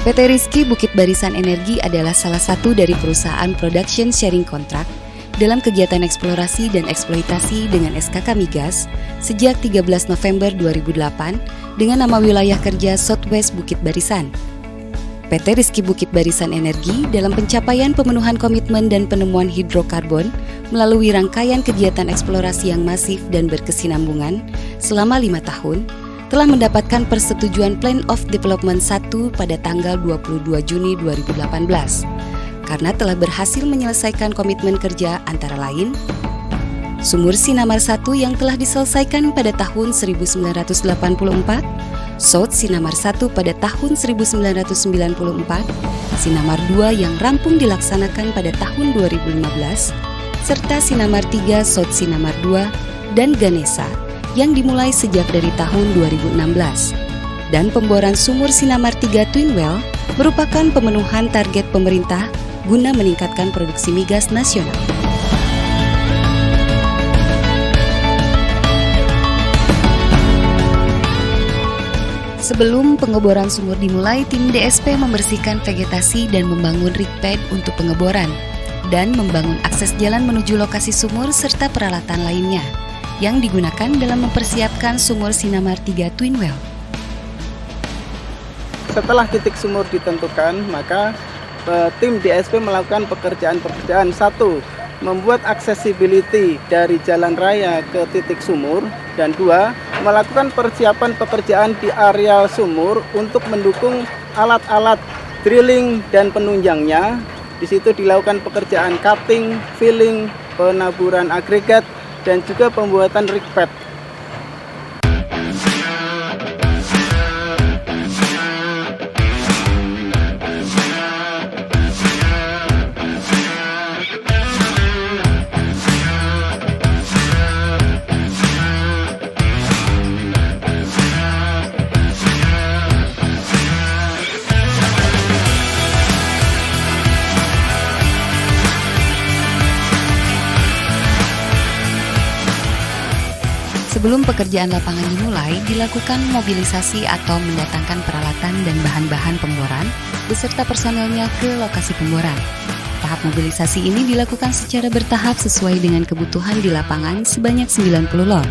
PT Rizky Bukit Barisan Energi adalah salah satu dari perusahaan production sharing contract dalam kegiatan eksplorasi dan eksploitasi dengan SKK Migas sejak 13 November 2008 dengan nama wilayah kerja Southwest Bukit Barisan. PT Rizky Bukit Barisan Energi dalam pencapaian pemenuhan komitmen dan penemuan hidrokarbon melalui rangkaian kegiatan eksplorasi yang masif dan berkesinambungan selama 5 tahun, telah mendapatkan persetujuan Plan of Development 1 pada tanggal 22 Juni 2018 karena telah berhasil menyelesaikan komitmen kerja antara lain Sumur Sinamar 1 yang telah diselesaikan pada tahun 1984, South Sinamar 1 pada tahun 1994, Sinamar 2 yang rampung dilaksanakan pada tahun 2015, serta Sinamar 3 South Sinamar 2 dan Ganesha yang dimulai sejak dari tahun 2016, dan pemboran sumur Sinamar 3 Twin Well merupakan pemenuhan target pemerintah guna meningkatkan produksi migas nasional. Sebelum pengeboran sumur dimulai, tim DSP membersihkan vegetasi dan membangun rig pad untuk pengeboran, dan membangun akses jalan menuju lokasi sumur serta peralatan lainnya yang digunakan dalam mempersiapkan sumur Sinamar 3 Twin Well. Setelah titik sumur ditentukan, maka tim DSP melakukan pekerjaan-pekerjaan. 1. Membuat accessibility dari jalan raya ke titik sumur, dan 2. Melakukan persiapan pekerjaan di areal sumur untuk mendukung alat-alat drilling dan penunjangnya. Di situ dilakukan pekerjaan cutting, filling, penaburan agregat, dan juga pembuatan rig pad. Sebelum pekerjaan lapangan dimulai, dilakukan mobilisasi atau mendatangkan peralatan dan bahan-bahan pemboran beserta personelnya ke lokasi pemboran. Tahap mobilisasi ini dilakukan secara bertahap sesuai dengan kebutuhan di lapangan sebanyak 90 lot.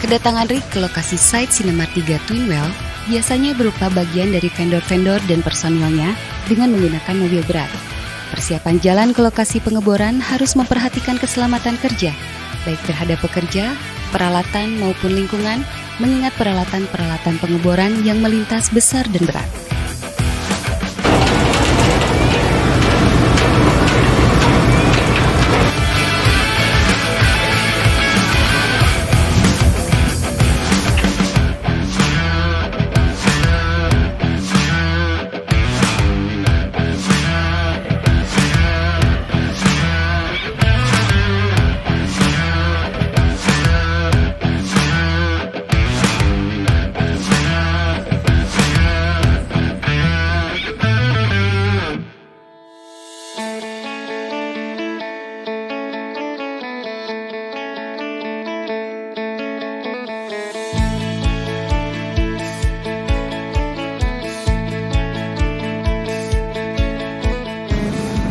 Kedatangan rig ke lokasi site Sinamar 3 Twin Well biasanya berupa bagian dari vendor-vendor dan personilnya dengan menggunakan mobil berat. Persiapan jalan ke lokasi pengeboran harus memperhatikan keselamatan kerja, baik terhadap pekerja, peralatan maupun lingkungan, mengingat peralatan-peralatan pengeboran yang melintas besar dan berat.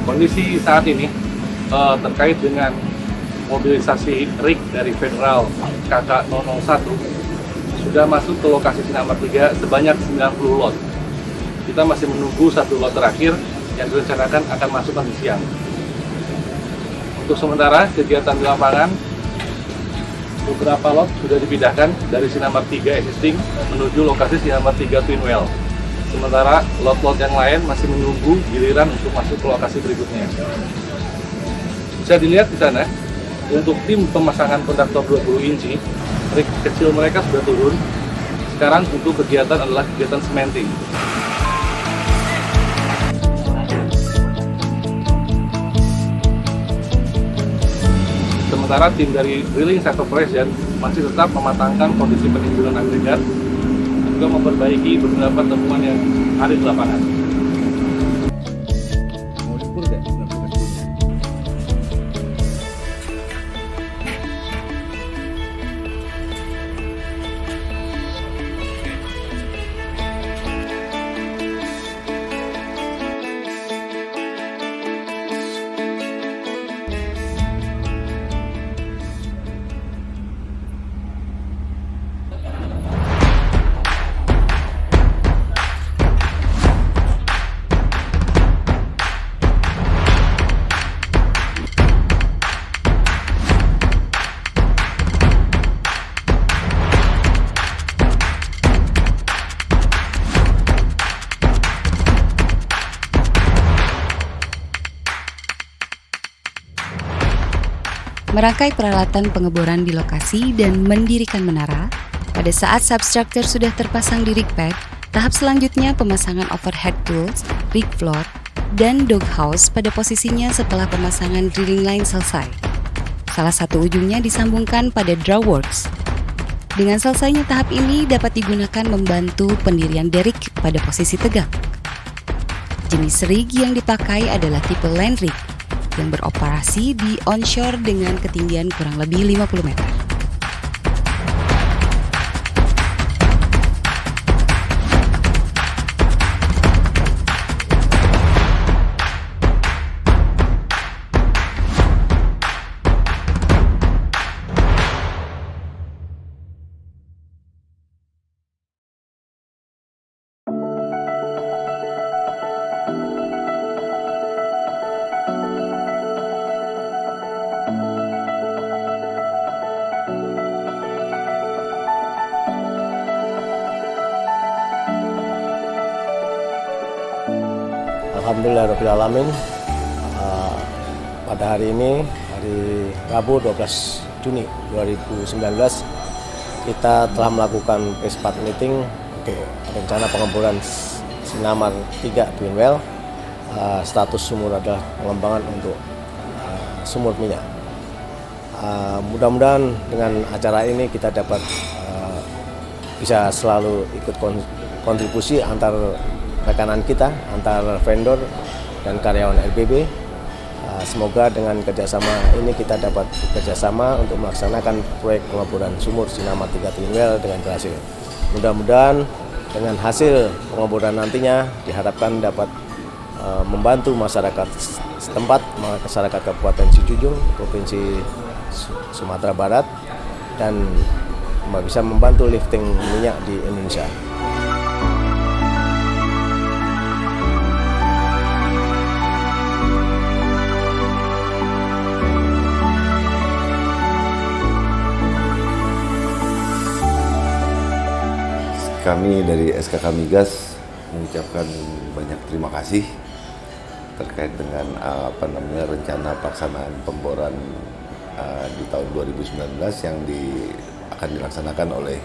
Kondisi saat ini terkait dengan mobilisasi rig dari Federal KK001 sudah masuk ke lokasi Sinamar 3 sebanyak 90 lot. Kita masih menunggu satu lot terakhir yang direncanakan akan masuk nanti siang. Untuk sementara kegiatan di lapangan, beberapa lot sudah dipindahkan dari Sinamar 3 existing menuju lokasi Sinamar 3 Twin Well. Sementara lot-lot yang lain masih menunggu giliran untuk masuk ke lokasi berikutnya. Bisa dilihat di sana, untuk tim pemasangan konduktor 20 inci, rig kecil mereka sudah turun. Sekarang untuk kegiatan adalah kegiatan cementing. sementara tim dari Drilling Site Operation masih tetap mematangkan kondisi penimbunan agregat dan juga memperbaiki beberapa temuan yang ada di lapangan. Merangkai peralatan pengeboran di lokasi dan mendirikan menara. Pada saat substructure sudah terpasang di rig pad, tahap selanjutnya pemasangan overhead tools, rig floor, dan doghouse pada posisinya setelah pemasangan drilling line selesai. Salah satu ujungnya disambungkan pada drawworks. Dengan selesainya tahap ini dapat digunakan membantu pendirian derrick pada posisi tegak. Jenis rig yang dipakai adalah tipe land rig yang beroperasi di onshore dengan ketinggian kurang lebih 50 meter. Alhamdulillahirrahmanirrahim. Pada hari ini, hari Rabu 12 Juni 2019, kita telah melakukan phase 4 meeting untuk rencana pengeboran Sinamar 3 Twin Well. Status sumur adalah pengembangan untuk sumur minyak. Mudah-mudahan dengan acara ini kita dapat bisa selalu ikut kontribusi antar rekanan kita, antar vendor dan karyawan RBB. Semoga dengan kerjasama ini kita dapat bekerjasama untuk melaksanakan proyek pengeboran sumur Sinamar 3 Twin Well dengan berhasil. Mudah-mudahan dengan hasil pengeboran nantinya diharapkan dapat membantu masyarakat setempat, masyarakat Kabupaten Sijujung, Provinsi Sumatera Barat, dan bisa membantu lifting minyak di Indonesia. Kami dari SKK Migas mengucapkan banyak terima kasih terkait dengan rencana pelaksanaan pemboran di tahun 2019 yang akan dilaksanakan oleh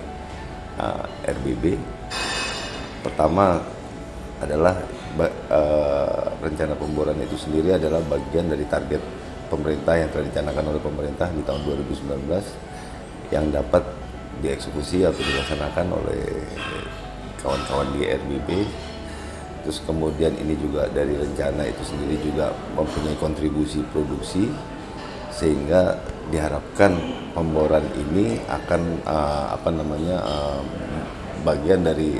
RBB. Pertama adalah rencana pemboran itu sendiri adalah bagian dari target pemerintah yang telah dicanangkan oleh pemerintah di tahun 2019 yang dapat dieksekusi atau dilaksanakan oleh kawan-kawan di RBB. Terus kemudian ini juga dari rencana itu sendiri juga mempunyai kontribusi produksi, sehingga diharapkan pemboran ini akan bagian dari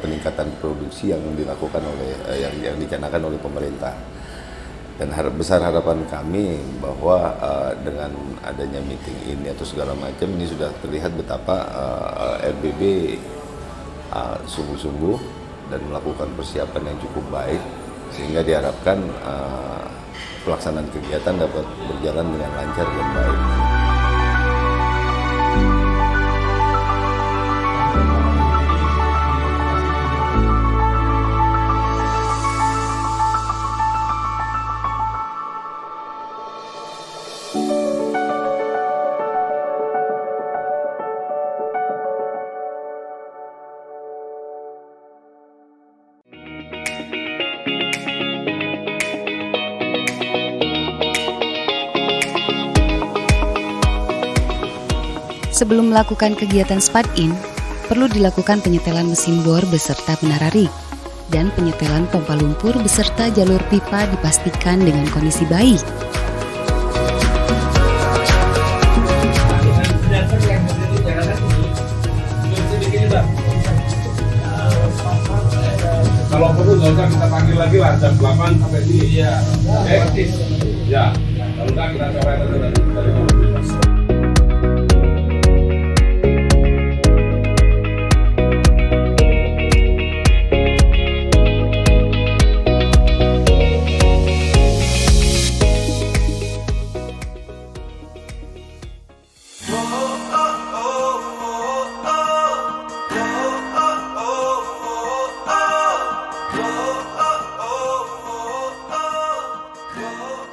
peningkatan produksi yang dilakukan oleh yang dicanangkan oleh pemerintah. Dan besar harapan kami bahwa dengan adanya meeting ini atau segala macam ini sudah terlihat betapa RBB sungguh-sungguh dan melakukan persiapan yang cukup baik, sehingga diharapkan pelaksanaan kegiatan dapat berjalan dengan lancar dan baik. Sebelum melakukan kegiatan spad-in, perlu dilakukan penyetelan mesin bor beserta menara rig, dan penyetelan pompa lumpur beserta jalur pipa dipastikan dengan kondisi baik. Kalau perlu nggak usah kita panggil lagi lah jam 8 sampai sini. Iya. Ya. Kalau enggak kita coba dari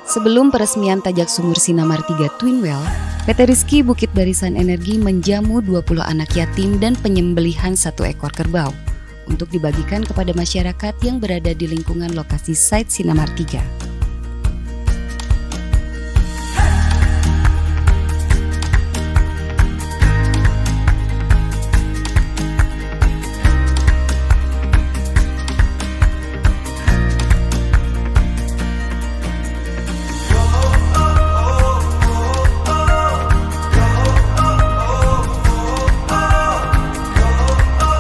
Sebelum peresmian Tajak Sumur Sinamar 3 Twin Well, PT Rizky Bukit Barisan Energi menjamu 20 anak yatim dan penyembelihan 1 ekor kerbau untuk dibagikan kepada masyarakat yang berada di lingkungan lokasi site Sinamar 3.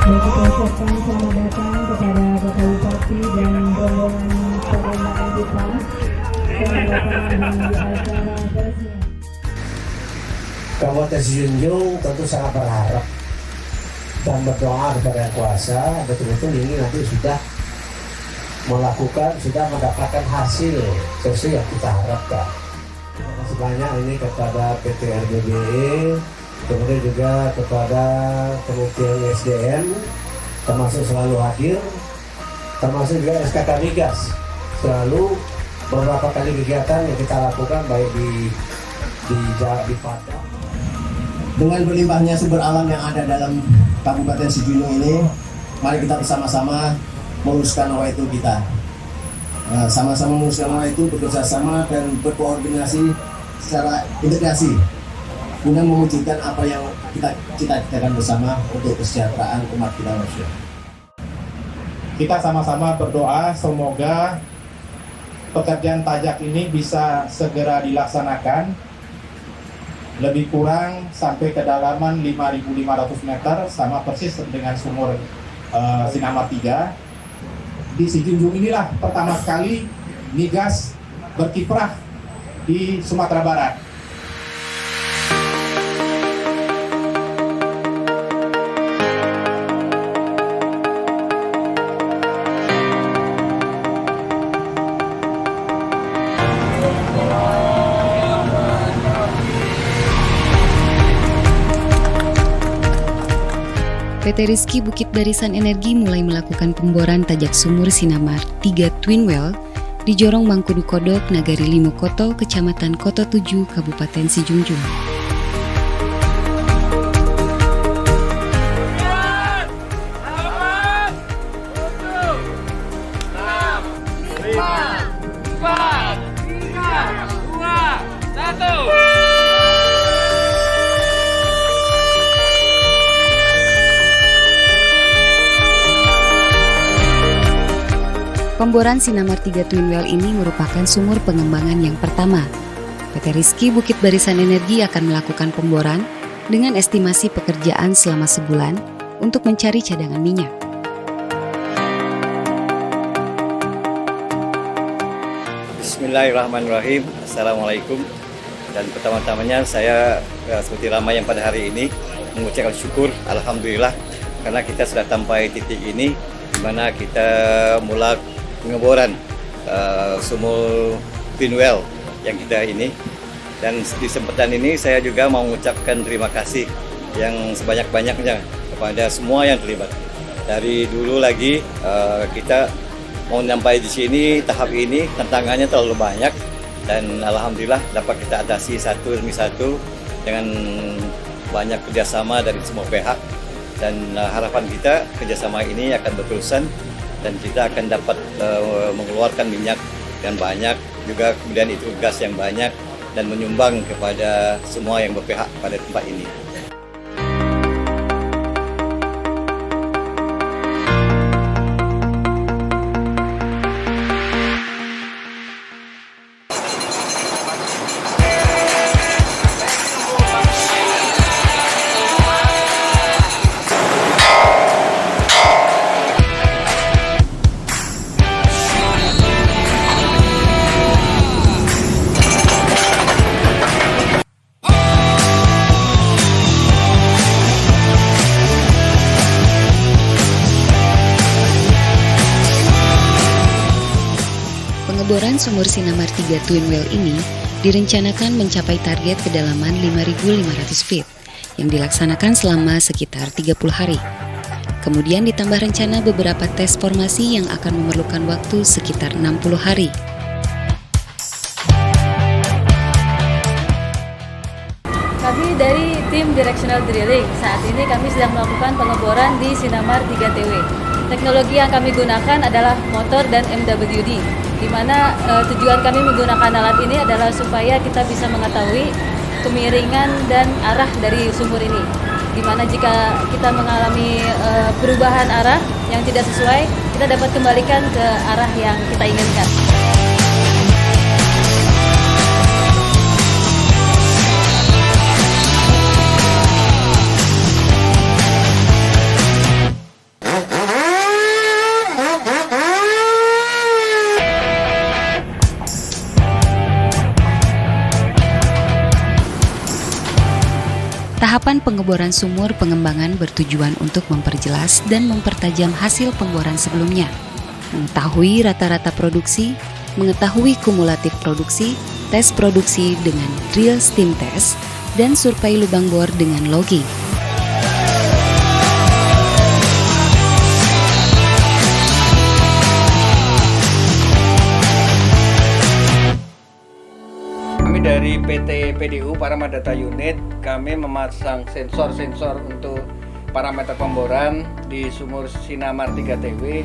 Mengucapkan selamat datang kepada Bapak Bupati dan rombongan perwakilan kita. Selamat datang di acara peresmian. Kabupaten Sijunjung tentu sangat berharap dan berdoa kepada Yang Kuasa betul-betul ini nanti sudah mendapatkan hasil sesuai yang kita harapkan. Terima kasih banyak ini kepada PT RBBE, kemudian juga kepada Kementerian SDM, termasuk selalu hadir, termasuk juga SKK Migas, selalu beberapa kali kegiatan yang kita lakukan baik di Padang. Dengan berlimpahnya sumber alam yang ada dalam Kabupaten Sijunjung ini, mari kita bersama-sama meluruskan nawa itu kita. Sama-sama meluruskan nawa itu, bekerja sama dan berkoordinasi secara integrasi guna mewujudkan apa yang kita cita-citakan bersama untuk kesejahteraan umat kita manusia. Kita sama-sama berdoa semoga pekerjaan tajak ini bisa segera dilaksanakan, lebih kurang sampai kedalaman 5.500 meter, sama persis dengan sumur Sinamar 3. Di Sijunjung inilah pertama sekali migas berkiprah di Sumatera Barat. PT Rizky Bukit Barisan Energi mulai melakukan pemboran Tajak Sumur Sinamar 3 Twin Well di Jorong Mangkudu Kodok, Nagari Limo Koto, Kecamatan Koto 7, Kabupaten Sijunjung. Pemboran Sinamar 3 Twin Well ini merupakan sumur pengembangan yang pertama. PT Rizky Bukit Barisan Energi akan melakukan pemboran dengan estimasi pekerjaan selama sebulan untuk mencari cadangan minyak. Bismillahirrahmanirrahim. Assalamualaikum. Dan pertama-tamanya saya seperti ramai yang pada hari ini mengucapkan syukur Alhamdulillah karena kita sudah sampai titik ini di mana kita mulai pengeboran sumur Twin Well yang kita ini, dan di kesempatan ini saya juga mau mengucapkan terima kasih yang sebanyak-banyaknya kepada semua yang terlibat. Dari dulu lagi kita mau sampai di sini, tahap ini tantangannya terlalu banyak dan alhamdulillah dapat kita atasi satu demi satu dengan banyak kerjasama dari semua pihak, dan harapan kita kerjasama ini akan berterusan dan kita akan dapat mengeluarkan minyak yang banyak, juga kemudian itu gas yang banyak dan menyumbang kepada semua yang berpihak pada tempat ini. Pengeboran sumur Sinamar 3 Twin Well ini direncanakan mencapai target kedalaman 5.500 feet yang dilaksanakan selama sekitar 30 hari. Kemudian ditambah rencana beberapa tes formasi yang akan memerlukan waktu sekitar 60 hari. Kami dari tim Directional Drilling, saat ini kami sedang melakukan pengeboran di Sinamar 3 TW. Teknologi yang kami gunakan adalah motor dan MWD, di mana tujuan kami menggunakan alat ini adalah supaya kita bisa mengetahui kemiringan dan arah dari sumur ini. Di mana jika kita mengalami perubahan arah yang tidak sesuai, kita dapat kembalikan ke arah yang kita inginkan. Tahapan pengeboran sumur pengembangan bertujuan untuk memperjelas dan mempertajam hasil pengeboran sebelumnya, mengetahui rata-rata produksi, mengetahui kumulatif produksi, tes produksi dengan drill steam test, dan survei lubang bor dengan logging. Kami dari PT PDU Parameter Data Unit, kami memasang sensor-sensor untuk parameter pemboran di sumur Sinamar 3 TW,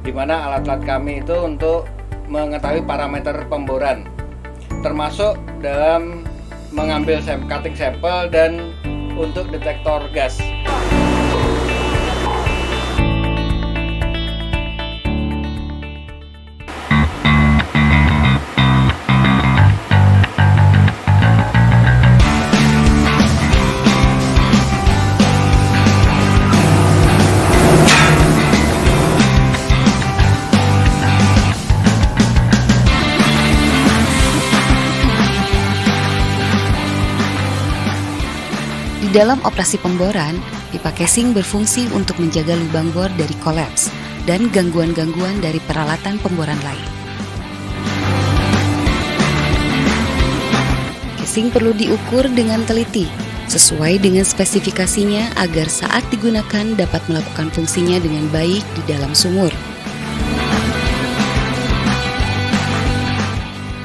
di mana alat-alat kami itu untuk mengetahui parameter pemboran, termasuk dalam mengambil cutting sampel dan untuk detektor gas. Di dalam operasi pemboran, pipa casing berfungsi untuk menjaga lubang bor dari kolaps dan gangguan-gangguan dari peralatan pemboran lain. Casing perlu diukur dengan teliti, sesuai dengan spesifikasinya agar saat digunakan dapat melakukan fungsinya dengan baik di dalam sumur.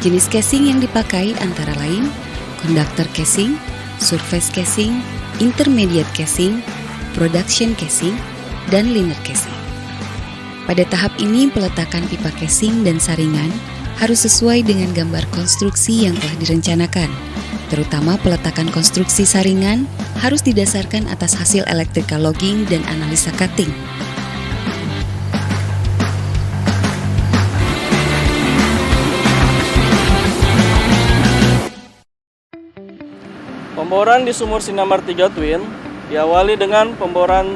Jenis casing yang dipakai antara lain conductor casing, surface casing, intermediate casing, production casing, dan liner casing. Pada tahap ini, peletakan pipa casing dan saringan harus sesuai dengan gambar konstruksi yang telah direncanakan. Terutama peletakan konstruksi saringan harus didasarkan atas hasil electrical logging dan analisa cutting. Pemboran di sumur Sinamar 3 Twin diawali dengan pemboran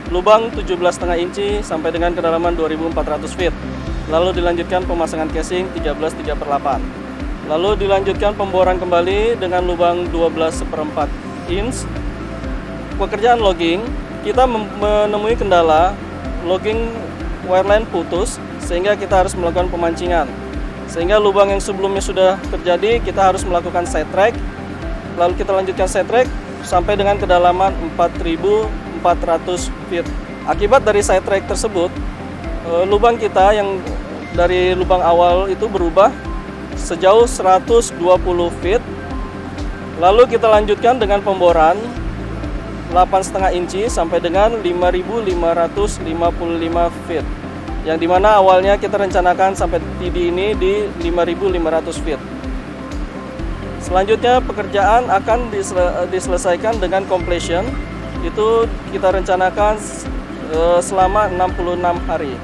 lubang 17,5 inci sampai dengan kedalaman 2.400 feet. Lalu dilanjutkan pemasangan casing 13,3/8. Lalu dilanjutkan pemboran kembali dengan lubang 12,4 inch. Pekerjaan logging, kita menemui kendala logging wireline putus sehingga kita harus melakukan pemancingan. Sehingga lubang yang sebelumnya sudah terjadi, kita harus melakukan side track. Lalu kita lanjutkan side track sampai dengan kedalaman 4.400 feet. Akibat dari side track tersebut, lubang kita yang dari lubang awal itu berubah sejauh 120 feet. Lalu kita lanjutkan dengan pemboran 8,5 inci sampai dengan 5.555 feet. Yang dimana awalnya kita rencanakan sampai TD ini di 5.500 feet. Selanjutnya pekerjaan akan diselesaikan dengan completion, itu kita rencanakan selama 66 hari.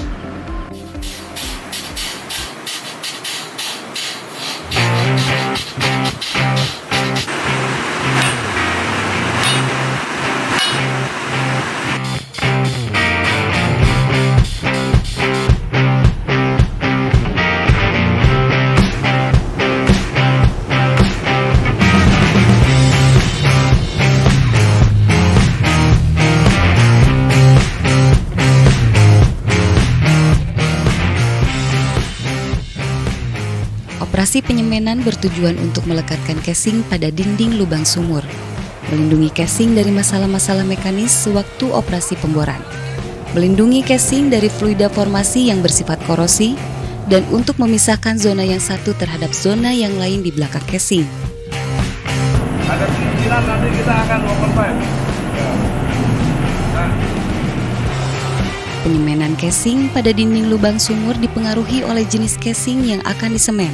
Operasi penyemenan bertujuan untuk melekatkan casing pada dinding lubang sumur, melindungi casing dari masalah-masalah mekanis sewaktu operasi pemboran, melindungi casing dari fluida formasi yang bersifat korosi, dan untuk memisahkan zona yang satu terhadap zona yang lain di belakang casing. Ada kemungkinan nanti kita akan open pipe. Penyemenan casing pada dinding lubang sumur dipengaruhi oleh jenis casing yang akan disemen.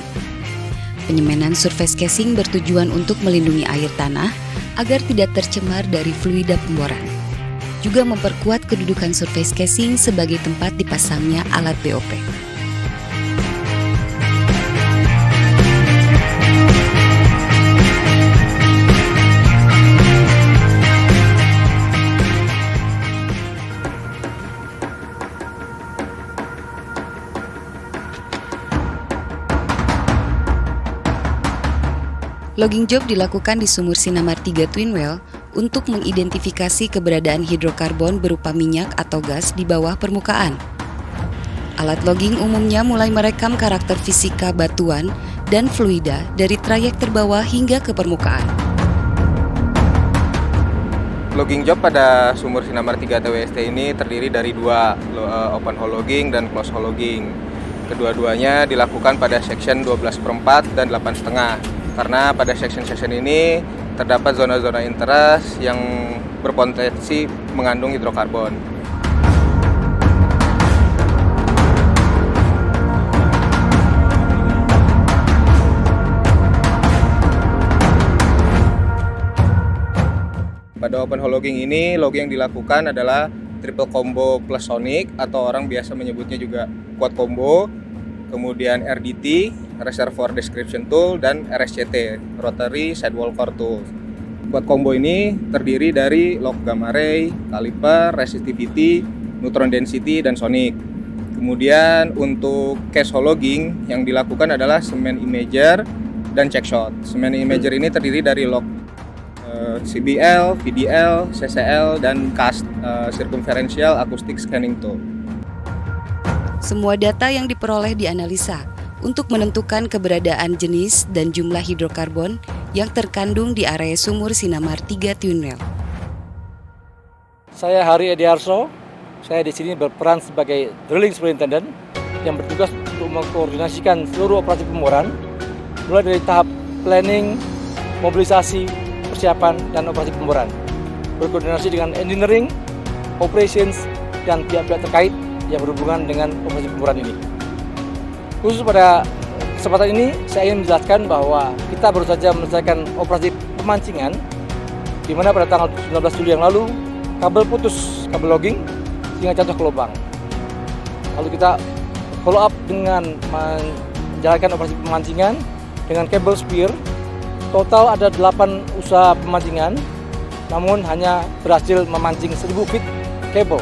Penyemenan surface casing bertujuan untuk melindungi air tanah agar tidak tercemar dari fluida pemboran. Juga memperkuat kedudukan surface casing sebagai tempat dipasangnya alat BOP. Logging job dilakukan di sumur Sinamar 3 Twin Well untuk mengidentifikasi keberadaan hidrokarbon berupa minyak atau gas di bawah permukaan. Alat logging umumnya mulai merekam karakter fisika batuan dan fluida dari trayek terbawah hingga ke permukaan. Logging job pada sumur Sinamar 3 TWST ini terdiri dari dua, open hole logging dan close hole logging. Kedua-duanya dilakukan pada section 12/4 dan 8,5. Karena pada section-section ini terdapat zona-zona interest yang berpotensi mengandung hidrokarbon. Pada open hole logging ini, logging yang dilakukan adalah triple combo plus sonic atau orang biasa menyebutnya juga quad combo, kemudian RDT, Reservoir Description Tool, dan RSCT, Rotary Sidewall Core Tool. Quad combo ini terdiri dari log gamma ray, caliper, resistivity, neutron density, dan sonic. Kemudian untuk case hole logging yang dilakukan adalah cement imager dan check shot. Cement imager ini terdiri dari log CBL, VDL, CCL, dan CAST, Circumferential Acoustic Scanning Tool. Semua data yang diperoleh dianalisa untuk menentukan keberadaan jenis dan jumlah hidrokarbon yang terkandung di area sumur Sinamar 3 Twin Well. Saya Hari Ediarso, saya di sini berperan sebagai drilling superintendent yang bertugas untuk mengkoordinasikan seluruh operasi pemboran, mulai dari tahap planning, mobilisasi, persiapan, dan operasi pemboran. Berkoordinasi dengan engineering, operations, dan pihak-pihak terkait yang berhubungan dengan operasi pemboran ini. Khusus pada kesempatan ini, saya ingin menjelaskan bahwa kita baru saja menyelesaikan operasi pemancingan, di mana pada tanggal 19 Juli yang lalu, kabel putus, kabel logging, sehingga jatuh ke lubang. Lalu kita follow up dengan menjalankan operasi pemancingan dengan kabel spear. Total ada 8 usaha pemancingan, namun hanya berhasil memancing 1000 feet kabel.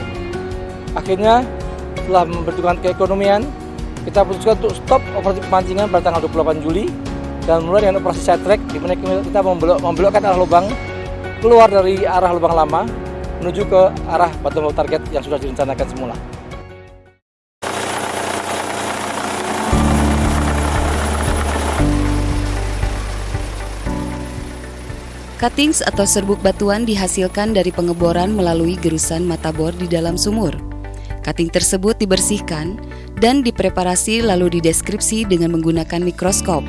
Akhirnya, setelah memperhitungkan keekonomian, kita putuskan untuk stop operasi pemancingan pada tanggal 28 Juli dan mulai dengan operasi side track, di mana kita membelokkan arah lubang keluar dari arah lubang lama menuju ke arah bottom hole target yang sudah direncanakan semula. Cuttings atau serbuk batuan dihasilkan dari pengeboran melalui gerusan mata bor di dalam sumur. Cutting tersebut dibersihkan dan dipreparasi lalu dideskripsi dengan menggunakan mikroskop.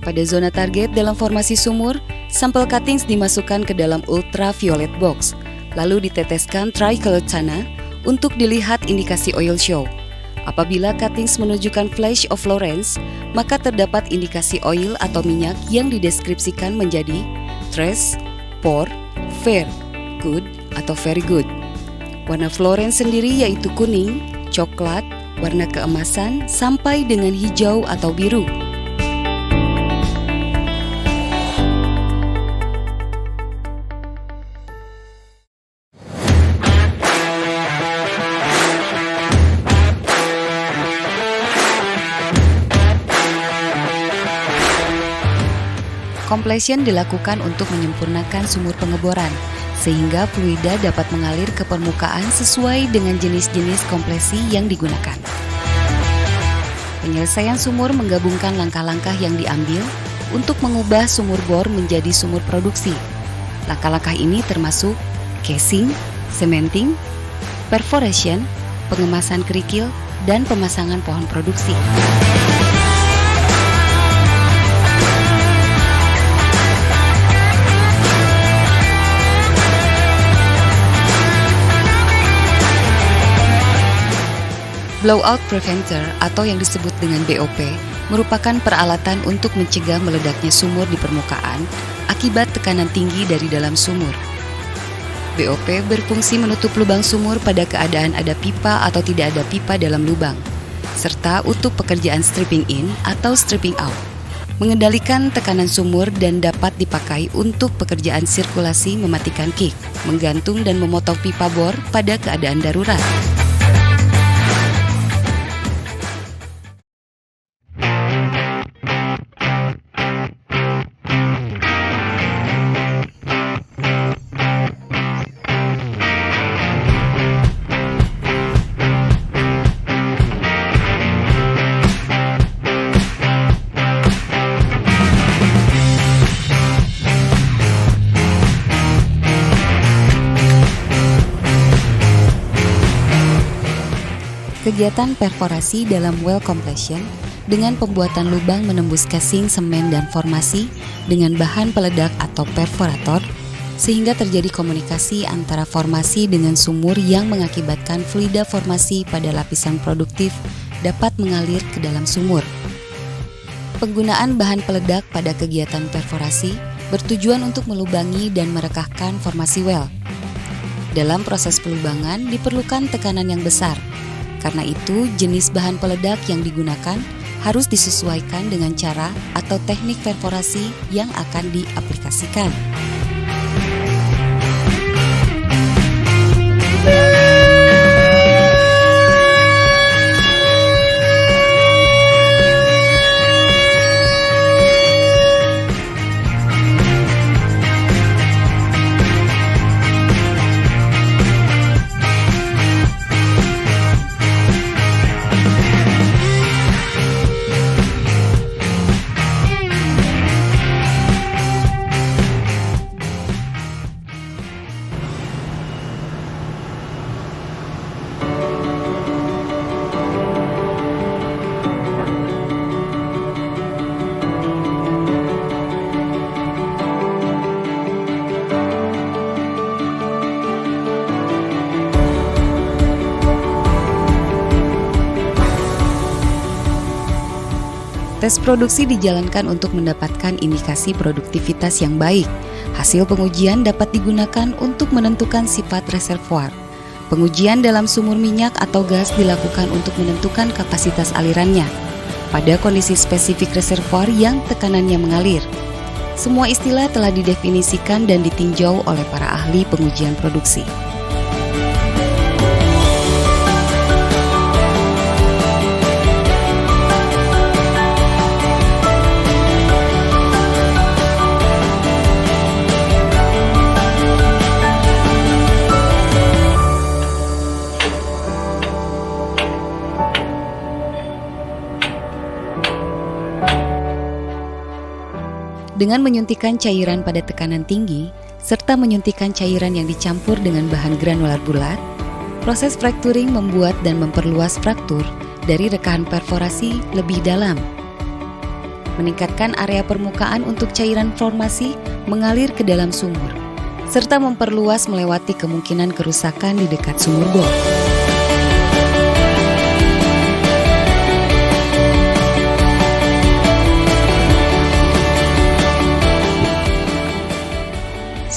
Pada zona target dalam formasi sumur, sampel cuttings dimasukkan ke dalam ultraviolet box, lalu diteteskan tricolored tanah untuk dilihat indikasi oil show. Apabila cuttings menunjukkan flash of Lorentz, maka terdapat indikasi oil atau minyak yang dideskripsikan menjadi trace, poor, fair, good, atau very good. Warna Florence sendiri yaitu kuning, coklat, warna keemasan, sampai dengan hijau atau biru. Completion dilakukan untuk menyempurnakan sumur pengeboran, sehingga fluida dapat mengalir ke permukaan sesuai dengan jenis-jenis kompresi yang digunakan. Penyelesaian sumur menggabungkan langkah-langkah yang diambil untuk mengubah sumur bor menjadi sumur produksi. Langkah-langkah ini termasuk casing, cementing, perforation, pengemasan kerikil, dan pemasangan pohon produksi. Blowout preventer atau yang disebut dengan BOP merupakan peralatan untuk mencegah meledaknya sumur di permukaan akibat tekanan tinggi dari dalam sumur. BOP berfungsi menutup lubang sumur pada keadaan ada pipa atau tidak ada pipa dalam lubang, serta untuk pekerjaan stripping in atau stripping out, mengendalikan tekanan sumur dan dapat dipakai untuk pekerjaan sirkulasi mematikan kick, menggantung dan memotong pipa bor pada keadaan darurat. Kegiatan perforasi dalam well completion dengan pembuatan lubang menembus casing, semen, dan formasi dengan bahan peledak atau perforator, sehingga terjadi komunikasi antara formasi dengan sumur yang mengakibatkan fluida formasi pada lapisan produktif dapat mengalir ke dalam sumur. Penggunaan bahan peledak pada kegiatan perforasi bertujuan untuk melubangi dan merekahkan formasi well. Dalam proses pelubangan diperlukan tekanan yang besar. Karena itu, jenis bahan peledak yang digunakan harus disesuaikan dengan cara atau teknik perforasi yang akan diaplikasikan. Tes produksi dijalankan untuk mendapatkan indikasi produktivitas yang baik. Hasil pengujian dapat digunakan untuk menentukan sifat reservoir. Pengujian dalam sumur minyak atau gas dilakukan untuk menentukan kapasitas alirannya pada kondisi spesifik reservoir yang tekanannya mengalir. Semua istilah telah didefinisikan dan ditinjau oleh para ahli pengujian produksi. Dengan menyuntikkan cairan pada tekanan tinggi, serta menyuntikkan cairan yang dicampur dengan bahan granular bulat, proses fracturing membuat dan memperluas fraktur dari rekahan perforasi lebih dalam. Meningkatkan area permukaan untuk cairan formasi mengalir ke dalam sumur, serta memperluas melewati kemungkinan kerusakan di dekat sumur bor.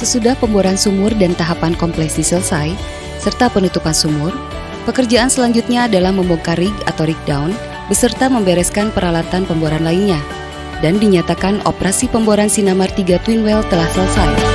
Sesudah pemboran sumur dan tahapan kompresi selesai, serta penutupan sumur, pekerjaan selanjutnya adalah membongkar rig atau rig down, beserta membereskan peralatan pemboran lainnya, dan dinyatakan operasi pemboran Sinamar 3 Twin Well telah selesai.